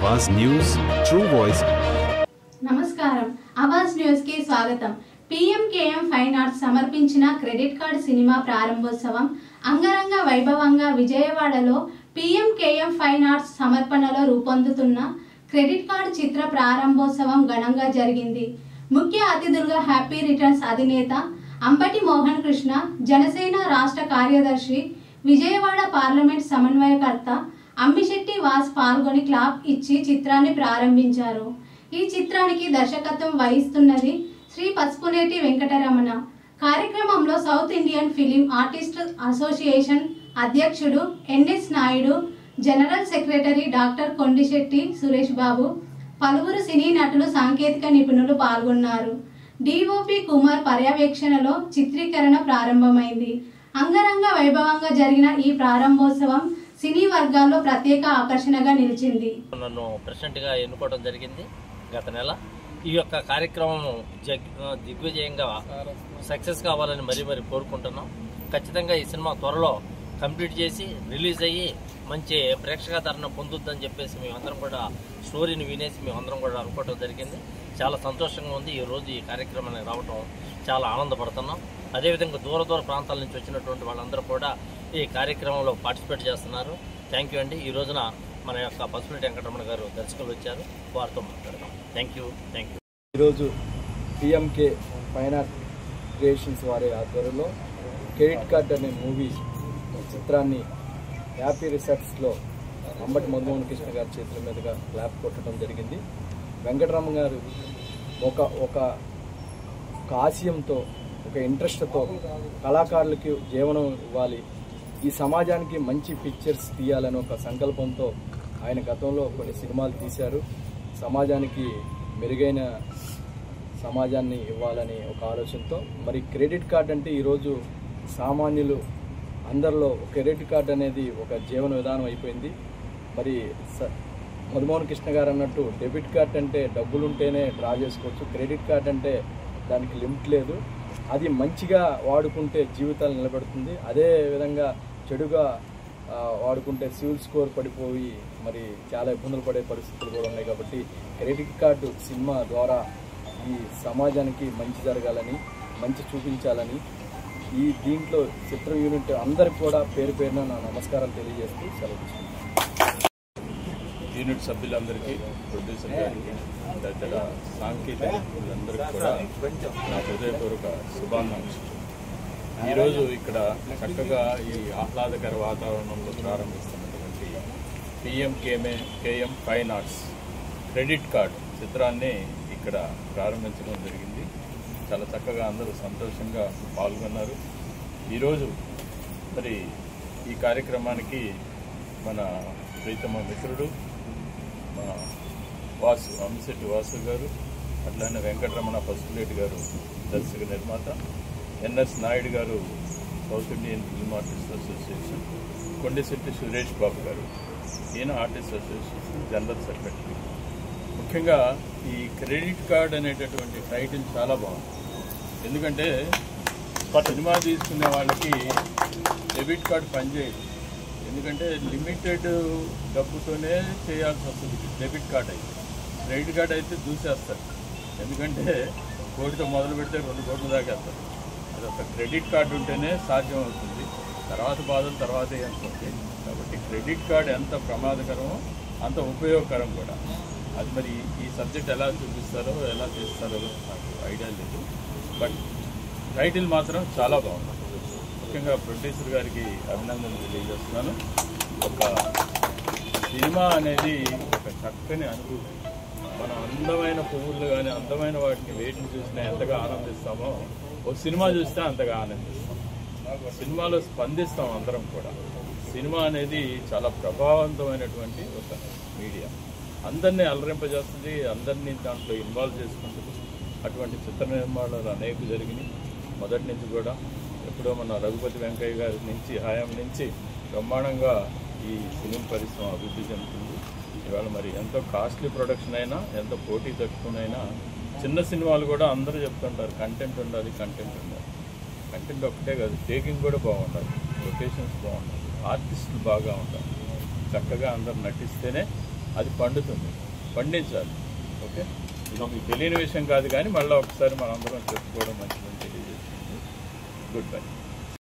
आवाज news true voice. నమస్కారం Awaaz news కి స్వాగతం। పీఎంకేఎం ఫైన్ ఆర్ట్స్ సమర్పించిన క్రెడిట్ కార్డ్ సినిమా ప్రారంభోత్సవం అంగరంగ వైభవంగా విజయవాడలో పీఎంకేఎం ఫైన్ ఆర్ట్స్ సమర్పణలో రూపొందుతున్న క్రెడిట్ కార్డ్ చిత్ర ప్రారంభోత్సవం ఘనంగా జరిగింది। ముఖ్య అతిథులుగా హ్యాపీ రిటర్న్స్ అధినేత అంబటి మోహన్ కృష్ణ, జనసేన రాష్ట్ర కార్యదర్శి, విజయవాడ పార్లమెంట్ సమన్వయకర్త అమ్మిశెట్టి వాస్ పాల్గొని క్లాప్ ఇచ్చి చిత్రాన్ని ప్రారంభించారు। ఈ చిత్రానికి దర్శకత్వం వహిస్తున్నది శ్రీ పసుపునేటి వెంకటరమణ। కార్యక్రమంలో south Indian film artist association అధ్యక్షుడు NS Naidu, general secretary doctor Kondisetti Suresh Babu, పలువురు సినీ నటులు, సాంకేతిక నిపుణులు పాల్గొన్నారు। డిఓపి కుమార్ పర్యవేక్షణలో చిత్రీకరణ ప్రారంభమైంది। అంగరంగ వైభవంగా జరిగిన ఈ ప్రారంభోత్సవం సినీ వర్గాల్లో ప్రత్యేక ఆకర్షణగా నిలిచింది। నన్ను ప్రెసిడెంట్గా ఎన్నుకోవడం జరిగింది గత నెల। ఈ యొక్క కార్యక్రమం దిగ్విజయంగా సక్సెస్ కావాలని మరీ కోరుకుంటున్నాం। ఖచ్చితంగా ఈ సినిమా త్వరలో కంప్లీట్ చేసి రిలీజ్ అయ్యి మంచి ప్రేక్షకాదరణ పొందుద్దని చెప్పేసి మేమందరం కూడా స్టోరీని వినేసి మేమందరం కూడా అనుకోవడం జరిగింది। చాలా సంతోషంగా ఉంది ఈరోజు ఈ కార్యక్రమానికి రావడం, చాలా ఆనందపడుతున్నాం। అదేవిధంగా దూర ప్రాంతాల నుంచి వచ్చినటువంటి వాళ్ళందరూ కూడా ఈ కార్యక్రమంలో పార్టిసిపేట్ చేస్తున్నారు। థ్యాంక్ యూ అండి। ఈ రోజున మన యొక్క పసుపునేటి వెంకటరమణ గారు దర్శకులు వచ్చారు, వారితో మాట్లాడదాం। Thank you. ఈరోజు పిఎంకే ఫైన్ ఆర్ట్ క్రియేషన్స్ వారి ఆధ్వర్యంలో క్రెడిట్ కార్డ్ అనే మూవీ చిత్రాన్ని హ్యాపీ రిసర్చ్లో అంబటి మధుమోహన్ కృష్ణ గారి చేతుల మీదుగా క్లాప్ కొట్టడం జరిగింది। వెంకటరమణ గారు ఒక ఆశయంతో, ఒక ఇంట్రెస్ట్తో కళాకారులకి జీవనం ఇవ్వాలి, ఈ సమాజానికి మంచి పిక్చర్స్ తీయాలని ఒక సంకల్పంతో ఆయన గతంలో కొన్ని సినిమాలు తీశారు। సమాజానికి మెరుగైన సమాజాన్ని ఇవ్వాలని ఒక ఆలోచనతో మరి క్రెడిట్ కార్డ్ అంటే ఈరోజు సామాన్యులు అందరిలో క్రెడిట్ కార్డ్ అనేది ఒక జీవన విధానం అయిపోయింది। మరి మధుమోహన్ కృష్ణ గారు అన్నట్టు డెబిట్ కార్డ్ అంటే డబ్బులు ఉంటేనే డ్రా చేసుకోవచ్చు, క్రెడిట్ కార్డ్ అంటే దానికి లిమిట్ లేదు, అది మంచిగా వాడుకుంటే జీవితాలు నిలబెడుతుంది, అదే విధంగా చెడుగా వాడుకుంటే సివిల్ స్కోర్ పడిపోయి మరి చాలా ఇబ్బందులు పడే పరిస్థితులు కూడా ఉన్నాయి। కాబట్టి క్రెడిట్ కార్డు సినిమా ద్వారా ఈ సమాజానికి మంచి జరగాలని, మంచి చూపించాలని ఈ దీంట్లో చిత్ర యూనిట్ అందరికి కూడా పేరు పేరున నా నమస్కారాలు తెలియజేస్తూ సెలవు తీసుకుంటాను। యూనిట్ సభ్యులందరికీ, ప్రొడ్యూసర్ గారికి, తదితర సాంకేతికులందరికీ కూడా నా హృదయపూర్వక శుభాకాంక్షలు। ఈరోజు ఇక్కడ చక్కగా ఈ ఆహ్లాదకర వాతావరణంలో ప్రారంభిస్తున్నటువంటి పీఎంకేఎం ఫైన్ ఆర్ట్స్ క్రెడిట్ కార్డ్ చిత్రాన్ని ఇక్కడ ప్రారంభించడం జరిగింది। చాలా చక్కగా అందరూ సంతోషంగా పాల్గొన్నారు। ఈరోజు మరి ఈ కార్యక్రమానికి మన ప్రీతమ మిత్రుడు మన అమ్మిశెట్టి వాసు గారు, అట్లానే వెంకటరమణ పసుపులేటి గారు దర్శక నిర్మాత, ఎన్ఎస్ నాయుడు గారు south Indian film artist association, Kondisetti Suresh Babu గారు ఈయన ఆర్టిస్ట్ అసోసియేషన్ జనరల్ సెక్రటరీ। ముఖ్యంగా ఈ క్రెడిట్ కార్డ్ అనేటటువంటి టైటిల్ చాలా బాగుంది, ఎందుకంటే సినిమా తీసుకునే వాళ్ళకి డెబిట్ కార్డ్ పనిచేయదు, ఎందుకంటే లిమిటెడ్ డబ్బుతోనే చేయాల్సి వస్తుంది డెబిట్ కార్డ్ అయితే। క్రెడిట్ కార్డ్ అయితే దూసేస్తారు, ఎందుకంటే కోటితో మొదలు పెడితే 2 కోట్ల దాకా వేస్తారు। అది ఒక క్రెడిట్ కార్డు ఉంటేనే సాధ్యం అవుతుంది, తర్వాత బాధలు తర్వాత ఏమవుతుంది। కాబట్టి క్రెడిట్ కార్డ్ ఎంత ప్రమాదకరమో అంత ఉపయోగకరం కూడా। అది మరి ఈ సబ్జెక్ట్ ఎలా చూపిస్తారో ఎలా చేస్తారో నాకు ఐడియా లేదు, బట్ టైటిల్ మాత్రం చాలా బాగుంది। ముఖ్యంగా ప్రొడ్యూసర్ గారికి అభినందనలు తెలియజేస్తున్నాను। ఒక సినిమా అనేది ఒక చక్కని అనుభూతి, మనం అందమైన పువ్వులు కానీ అందమైన వాటిని వేటిని చూసినా ఎంతగా ఆనందిస్తామో ఒక సినిమా చూస్తే అంతగా ఆనందిస్తాం, సినిమాలో స్పందిస్తాం అందరం కూడా। సినిమా అనేది చాలా ప్రభావవంతమైనటువంటి ఒక మీడియా, అందరినీ అలరింపజేస్తుంది, అందరినీ దాంట్లో ఇన్వాల్వ్ చేసుకుంటుంది। అటువంటి చిత్ర నిర్మాణాలు అనేక జరిగినాయి మొదటి నుంచి కూడా। ఎప్పుడో మన రఘుపతి వెంకయ్య గారి నుంచి హయాం నుంచి బ్రహ్మాండంగా ఈ సినిమా పరిశ్రమ అభివృద్ధి చెందుతుంది। ఇవాళ మరి ఎంతో కాస్ట్లీ ప్రొడక్షన్ అయినా, ఎంతో పోటీ తక్కువనైనా చిన్న సినిమాలు కూడా అందరూ చెప్తుంటారు కంటెంట్ ఉండాలి, కంటెంట్ ఒకటే కాదు, టేకింగ్ కూడా బాగుండాలి, లొకేషన్స్ బాగుండాలి, ఆర్టిస్టులు బాగా ఉండాలి, చక్కగా అందరు నటిస్తేనే అది పండుతుంది, పండించాలి. ఓకే, ఇది మీకు తెలియని విషయం కాదు, కానీ మళ్ళీ ఒకసారి మనందరం చెప్పుకోవడం మంచిదని తెలియజేస్తుంది. Good bye.